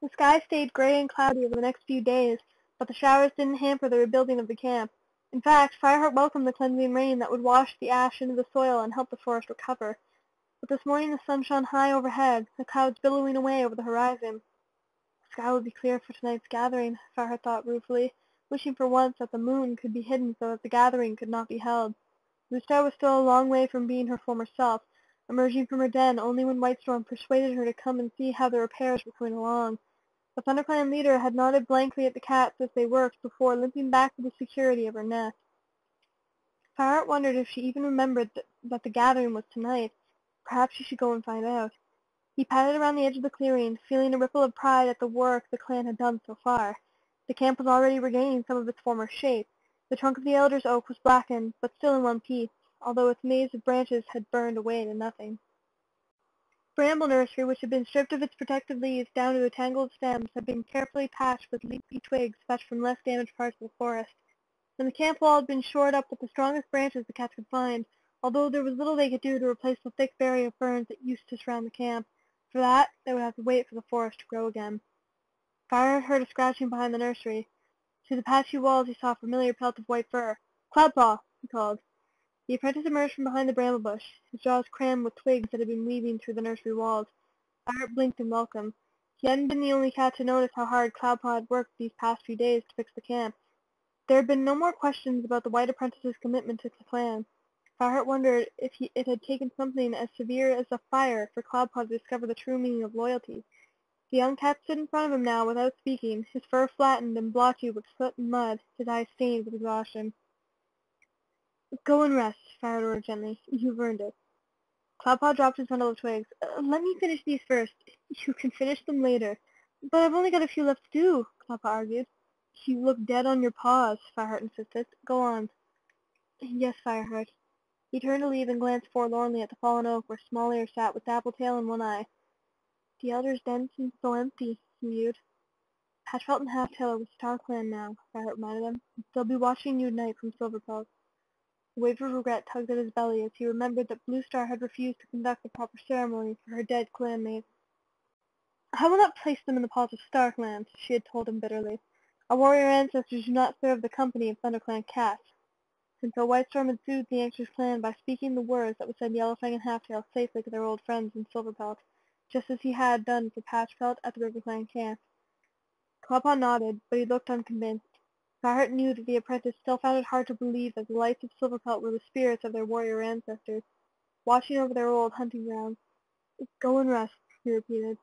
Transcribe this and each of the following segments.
The sky stayed gray and cloudy over the next few days, but the showers didn't hamper the rebuilding of the camp. In fact, Fireheart welcomed the cleansing rain that would wash the ash into the soil and help the forest recover. But this morning the sun shone high overhead, the clouds billowing away over the horizon. The sky would be clear for tonight's gathering, Fireheart thought ruefully, wishing for once that the moon could be hidden so that the gathering could not be held. Blue Star was still a long way from being her former self, emerging from her den only when Whitestorm persuaded her to come and see how the repairs were coming along. The ThunderClan leader had nodded blankly at the cats as they worked before limping back to the security of her nest. Fireheart wondered if she even remembered that the gathering was tonight. Perhaps she should go and find out. He padded around the edge of the clearing, feeling a ripple of pride at the work the clan had done so far. The camp was already regaining some of its former shape. The trunk of the elder's oak was blackened, but still in one piece, although its maze of branches had burned away to nothing. Bramble Nursery, which had been stripped of its protective leaves down to the tangled stems, had been carefully patched with leafy twigs fetched from less damaged parts of the forest. And the camp wall had been shored up with the strongest branches the cats could find, although there was little they could do to replace the thick barrier of ferns that used to surround the camp. For that, they would have to wait for the forest to grow again. Fire heard a scratching behind the nursery. Through the patchy walls he saw a familiar pelt of white fur. "Cloudpaw!" he called. The apprentice emerged from behind the bramble bush, his jaws crammed with twigs that had been weaving through the nursery walls. Fire blinked in welcome. He hadn't been the only cat to notice how hard Cloudpaw had worked these past few days to fix the camp. There had been no more questions about the white apprentice's commitment to the clan. Fireheart wondered if it had taken something as severe as a fire for Cloudpaw to discover the true meaning of loyalty. The young cat stood in front of him now without speaking, his fur flattened and blotchy with soot and mud, his eyes stained with exhaustion. "Go and rest," Fireheart ordered gently. "You've earned it." Cloudpaw dropped his bundle of twigs. "Let me finish these first. You can finish them later." "But I've only got a few left to do," Cloudpaw argued. "You look dead on your paws," Fireheart insisted. "Go on." "Yes, Fireheart." He turned to leave and glanced forlornly at the fallen oak where Small Ear sat with Dappletail in one eye. "The elder's den seems so empty," he mused. "Patchfelt and Halftail are with StarClan now," Fireheart reminded him. "They'll be watching you tonight from Silverpelt." A wave of regret tugged at his belly as he remembered that Blue Star had refused to conduct the proper ceremony for her dead clanmate. "I will not place them in the paws of StarClan," she had told him bitterly. "Our warrior ancestors do not serve the company of ThunderClan cats." And so Whitestorm had soothed the anxious clan by speaking the words that would send Yellowfang and Halftail safely to their old friends in Silverpelt, just as he had done for Patchfelt at the RiverClan camp. Cloudpaw nodded, but he looked unconvinced. Fireheart knew that the apprentice still found it hard to believe that the lights of Silverpelt were the spirits of their warrior ancestors, watching over their old hunting grounds. "Go and rest," he repeated.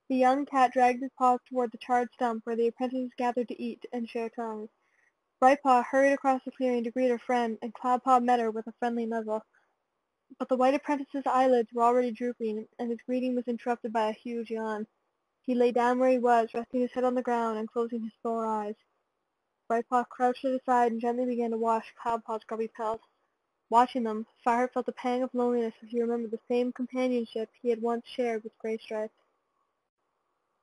The young cat dragged his paws toward the charred stump where the apprentices gathered to eat and share tongues. Brightpaw hurried across the clearing to greet her friend, and Cloudpaw met her with a friendly nuzzle. But the white apprentice's eyelids were already drooping, and his greeting was interrupted by a huge yawn. He lay down where he was, resting his head on the ground and closing his sore eyes. Brightpaw crouched at his side and gently began to wash Cloudpaw's grubby pelt. Watching them, Fireheart felt a pang of loneliness as he remembered the same companionship he had once shared with Graystripe.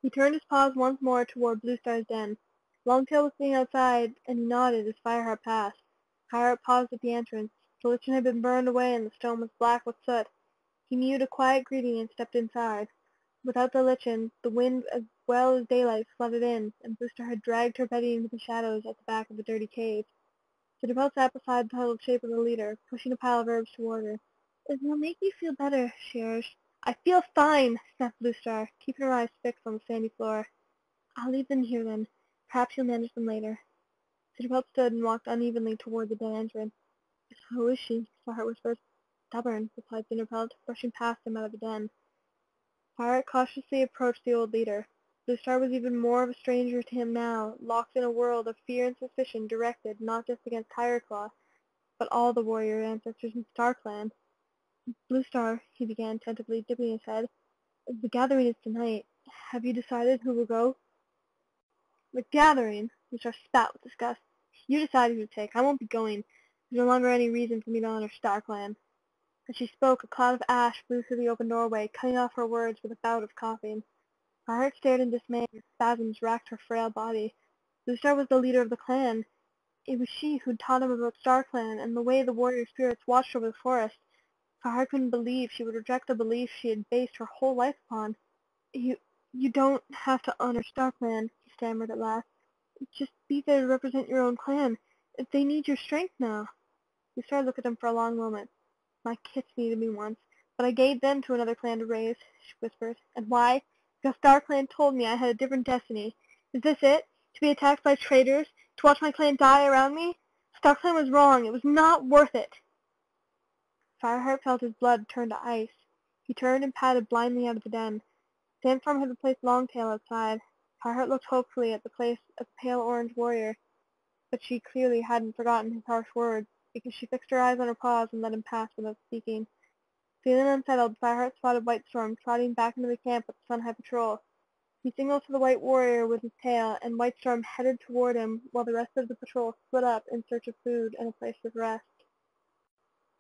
He turned his paws once more toward Blue Star's den. Longtail was sitting outside, and he nodded as Fireheart passed. Fireheart paused at the entrance. The lichen had been burned away and the stone was black with soot. He mewed a quiet greeting and stepped inside. Without the lichen, the wind as well as daylight flooded in, and Blue Star had dragged her bedding into the shadows at the back of the dirty cave. Cinderbell sat beside the huddled shape of the leader, pushing a pile of herbs toward her. "It will make you feel better," she urged. "I feel fine," snapped Blue Star, keeping her eyes fixed on the sandy floor. "I'll leave them here, then. Perhaps you'll manage them later." Cinderbell stood and walked unevenly toward the den entrance. "So is she," Fireheart whispered. "Stubborn," replied Cinderpelt, brushing past him out of the den. Fireheart cautiously approached the old leader. Blue Star was even more of a stranger to him now, locked in a world of fear and suspicion directed not just against Tigerclaw, but all the warrior ancestors in StarClan. "Blue Star," he began tentatively, dipping his head, "the gathering is tonight. Have you decided who will go?" "The gathering?" Blue Star spat with disgust. "You decide who to take. I won't be going. There's no longer any reason for me to honor StarClan." As she spoke, a cloud of ash blew through the open doorway, cutting off her words with a bout of coughing. Fireheart stared in dismay, and spasms racked her frail body. Blue Star was the leader of the clan. It was she who'd taught him about StarClan and the way the warrior spirits watched over the forest. Fireheart couldn't believe she would reject the belief she had based her whole life upon. You don't have to honor StarClan, he stammered at last. Just be there to represent your own clan. They need your strength now. Bluestar looked at him for a long moment. My kits needed me once, but I gave them to another clan to raise, she whispered. And why? Because StarClan told me I had a different destiny. Is this it? To be attacked by traitors? To watch my clan die around me? StarClan was wrong. It was not worth it. Fireheart felt his blood turn to ice. He turned and padded blindly out of the den. Sandstorm had replaced Longtail outside. Fireheart looked hopefully at the place of the pale orange warrior, but she clearly hadn't forgotten his harsh words, because she fixed her eyes on her paws and let him pass without speaking. Feeling unsettled, Fireheart spotted Whitestorm trotting back into the camp with the Sun High Patrol. He signaled to the White Warrior with his tail, and Whitestorm headed toward him while the rest of the patrol split up in search of food and a place of rest.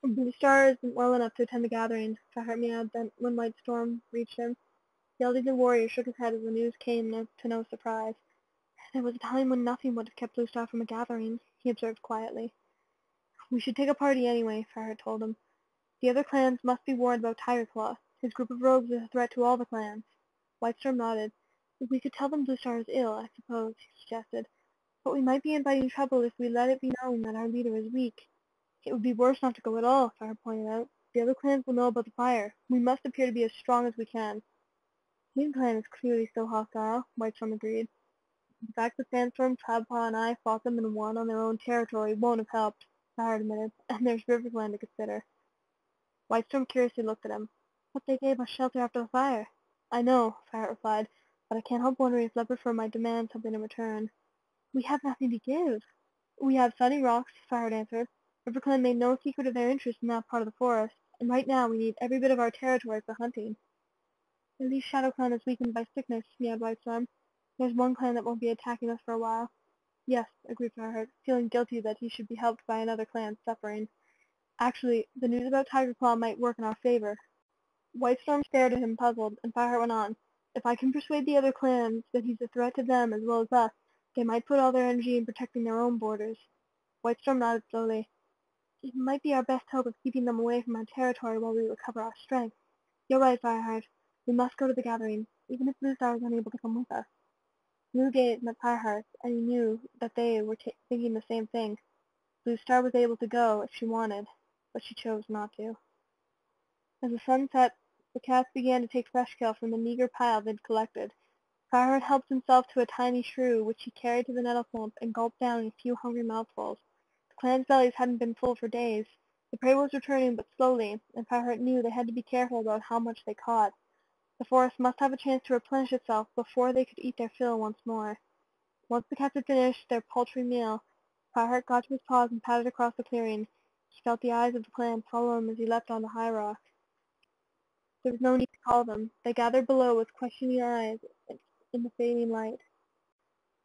Bluestar isn't well enough to attend the gathering, Fireheart meowed when Whitestorm reached him. The elderly warrior shook his head as the news came to no surprise. There was a time when nothing would have kept Bluestar from a gathering, he observed quietly. We should take a party anyway, Fireheart told him. The other clans must be warned about Tigerclaw. His group of rogues is a threat to all the clans. Whitestorm nodded. We could tell them Bluestar is ill, I suppose, he suggested. But we might be inviting trouble if we let it be known that our leader is weak. It would be worse not to go at all, Fireheart pointed out. The other clans will know about the fire. We must appear to be as strong as we can. His clan is clearly still hostile, Whitestorm agreed. The fact that Sandstorm, Cloudpaw, and I fought them and won on their own territory won't have helped, Fireheart admitted, and there's Riverglen to consider. Whitestorm curiously looked at him. But they gave us shelter after the fire. I know, Fireheart replied, but I can't help wondering if Leopardfur might demand something in return. We have nothing to give. We have Sunny Rocks, Fireheart answered. Riverglen made no secret of their interest in that part of the forest, and right now we need every bit of our territory for hunting. At least ShadowClan is weakened by sickness, meowed Whitestorm. There's one clan that won't be attacking us for a while. Yes, agreed Fireheart, feeling guilty that he should be helped by another clan suffering. Actually, the news about Tigerclaw might work in our favor. Whitestorm stared at him puzzled, and Fireheart went on. If I can persuade the other clans that he's a threat to them as well as us, they might put all their energy in protecting their own borders. Whitestorm nodded slowly. It might be our best hope of keeping them away from our territory while we recover our strength. You're right, Fireheart. We must go to the gathering, even if Bluestar is unable to come with us. Blue gazed at Fireheart, and he knew that they were thinking the same thing. Bluestar was able to go if she wanted, but she chose not to. As the sun set, the cats began to take fresh kill from the meager pile they'd collected. Fireheart helped himself to a tiny shrew, which he carried to the nettle clump and gulped down in a few hungry mouthfuls. The clan's bellies hadn't been full for days. The prey was returning but slowly, and Fireheart knew they had to be careful about how much they caught. The forest must have a chance to replenish itself before they could eat their fill once more. Once the cats had finished their paltry meal, Fireheart got to his paws and padded across the clearing. He felt the eyes of the clan follow him as he leapt onto High Rock. There was no need to call them. They gathered below with questioning eyes in the fading light.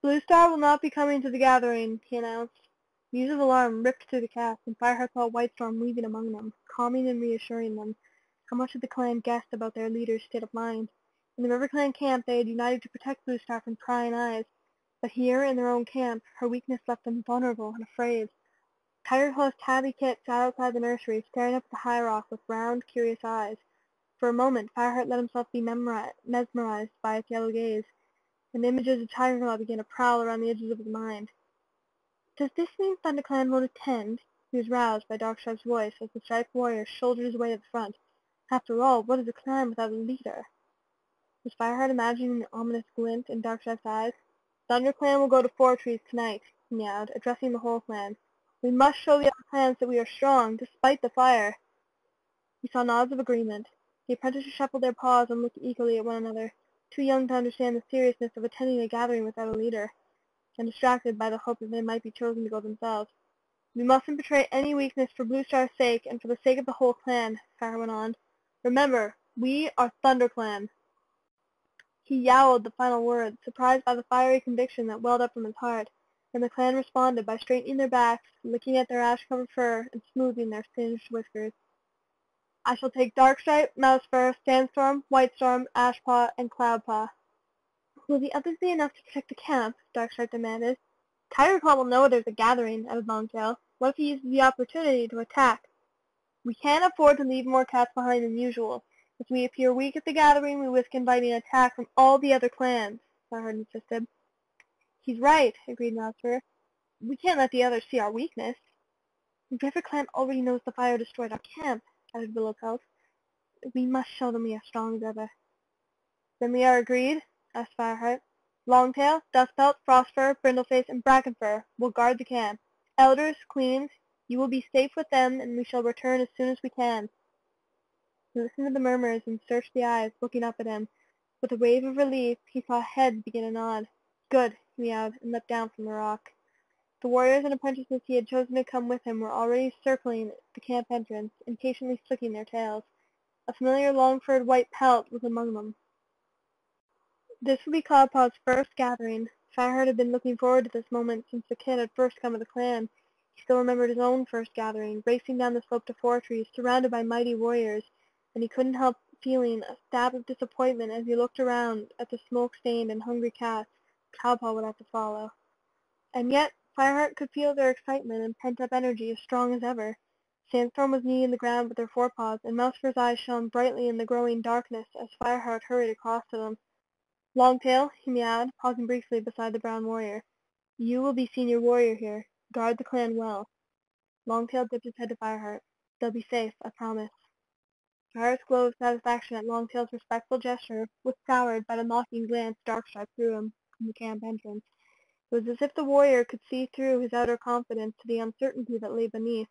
Bluestar will not be coming to the gathering, he announced. News of alarm ripped through the cats, and Fireheart saw Whitestorm weaving among them, calming and reassuring them. How much had the clan guessed about their leader's state of mind? In the Riverclan camp they had united to protect Bluestar from prying eyes, but here in their own camp her weakness left them vulnerable and afraid. Tigerclaw's tabby Kit sat outside the nursery, staring up at the high rock with round, curious eyes. For a moment Fireheart let himself be mesmerized by its yellow gaze, and images of Tigerclaw began to prowl around the edges of his mind. Does this mean ThunderClan won't attend? He was roused by Darkstripe's voice as the striped warrior shouldered his way to the front. After all, what is a clan without a leader? Was Fireheart imagining the ominous glint in Darkstripe's eyes? ThunderClan will go to Four Trees tonight, he meowed, addressing the whole clan. We must show the other clans that we are strong, despite the fire. He saw nods of agreement. The apprentices shuffled their paws and looked eagerly at one another, too young to understand the seriousness of attending a gathering without a leader, and distracted by the hope that they might be chosen to go themselves. We mustn't betray any weakness for Bluestar's sake and for the sake of the whole clan, Fire went on. Remember, we are ThunderClan. He yowled the final words, surprised by the fiery conviction that welled up from his heart, and the clan responded by straightening their backs, licking at their ash-covered fur, and smoothing their singed whiskers. I shall take Darkstripe, Mousefur, Sandstorm, Whitestorm, Ashpaw, and Cloudpaw. Will the others be enough to protect the camp? Darkstripe demanded. Tigerclaw will know there's a gathering, added Longtail. What if he uses the opportunity to attack? We can't afford to leave more cats behind than usual. If we appear weak at the gathering, we risk inviting an attack from all the other clans, Fireheart insisted. He's right, agreed Mouser. We can't let the others see our weakness. The River Clan already knows the fire destroyed our camp, added Willowpelt. We must show them we are strong as ever. Then we are agreed? Asked Fireheart. Longtail, Dustpelt, Frostfur, Brindleface, and Brackenfur will guard the camp. Elders, Queens, you will be safe with them, and we shall return as soon as we can. He listened to the murmurs and searched the eyes, looking up at him. With a wave of relief, he saw heads begin to nod. Good, he meowed, and leapt down from the rock. The warriors and apprentices he had chosen to come with him were already circling the camp entrance, impatiently flicking their tails. A familiar long-furred white pelt was among them. This would be Cloudpaw's first gathering. Fireheart had been looking forward to this moment since the kid had first come to the clan. He still remembered his own first gathering, racing down the slope to Fortress, surrounded by mighty warriors, and he couldn't help feeling a stab of disappointment as he looked around at the smoke-stained and hungry cats Cloudpaw would have to follow. And yet, Fireheart could feel their excitement and pent-up energy as strong as ever. Sandstorm was kneading the ground with their forepaws, and Mousefer's eyes shone brightly in the growing darkness as Fireheart hurried across to them. Longtail, he meowed, pausing briefly beside the brown warrior. You will be senior warrior here. Guard the clan well. Longtail dipped his head to Fireheart. They'll be safe, I promise. Fireheart's glow of satisfaction at Longtail's respectful gesture was soured by the mocking glance Darkstripe threw him from the camp entrance. It was as if the warrior could see through his outer confidence to the uncertainty that lay beneath.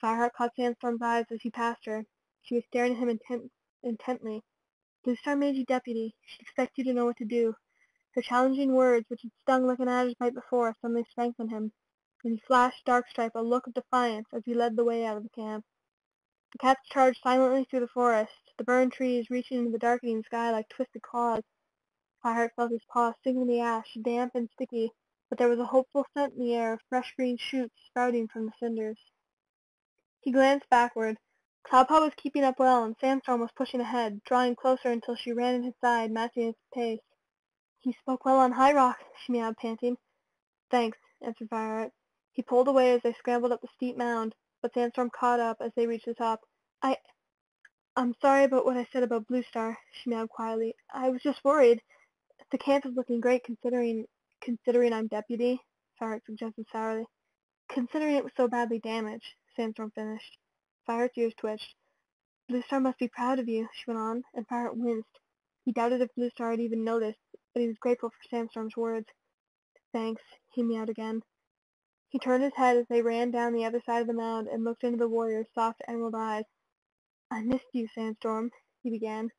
Fireheart caught Sandstorm's eyes as he passed her. She was staring at him intently. Bluestar made you deputy. She expects you to know what to do. Her challenging words, which had stung like an adder's bite before, suddenly strengthened him, and he flashed Darkstripe a look of defiance as he led the way out of the camp. The cats charged silently through the forest, the burned trees reaching into the darkening sky like twisted claws. Fireheart felt his paws sink in the ash, damp and sticky, but there was a hopeful scent in the air of fresh green shoots sprouting from the cinders. He glanced backward. Cloudpaw was keeping up well, and Sandstorm was pushing ahead, drawing closer until she ran at his side, matching his pace. He spoke well on High Rock, she meowed, panting. Thanks, answered Fireheart. He pulled away as they scrambled up the steep mound, but Sandstorm caught up as they reached the top. I'm sorry about what I said about Bluestar, she meowed quietly. I was just worried. The camp is looking great considering I'm deputy, Fireheart suggested sourly. Considering it was so badly damaged, Sandstorm finished. Fireheart's ears twitched. Bluestar must be proud of you, she went on, and Fireheart winced. He doubted if Bluestar had even noticed, but he was grateful for Sandstorm's words. Thanks, he meowed again. He turned his head as they ran down the other side of the mound and looked into the warrior's soft emerald eyes. I missed you, Sandstorm, he began.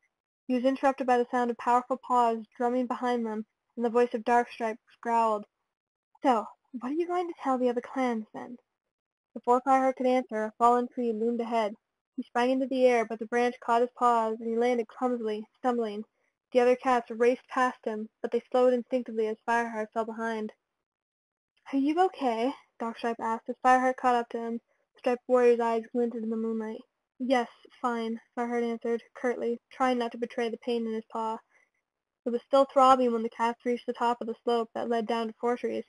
He was interrupted by the sound of powerful paws drumming behind them, and the voice of Darkstripe growled. So, what are you going to tell the other clans, then? Before Fireheart could answer, a fallen tree loomed ahead. He sprang into the air, but the branch caught his paws, and he landed clumsily, stumbling. The other cats raced past him, but they slowed instinctively as Fireheart fell behind. Are you okay? Darkstripe asked as Fireheart caught up to him. The striped warrior's eyes glinted in the moonlight. Yes, fine, Fireheart answered, curtly, trying not to betray the pain in his paw. It was still throbbing when the cats reached the top of the slope that led down to Fortress.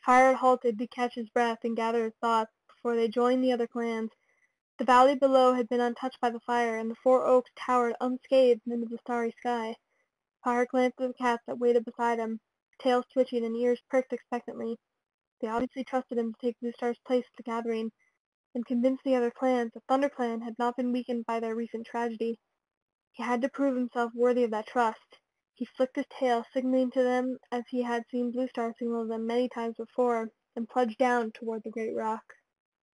Fireheart halted to catch his breath and gather his thoughts before they joined the other clans. The valley below had been untouched by the fire, and the four oaks towered unscathed into the starry sky. Fireheart glanced at the cats that waited beside him, tails twitching and ears pricked expectantly. They obviously trusted him to take Bluestar's place at the gathering, and convince the other clans that ThunderClan had not been weakened by their recent tragedy. He had to prove himself worthy of that trust. He flicked his tail, signaling to them as he had seen Bluestar signal them many times before, and plunged down toward the great rock.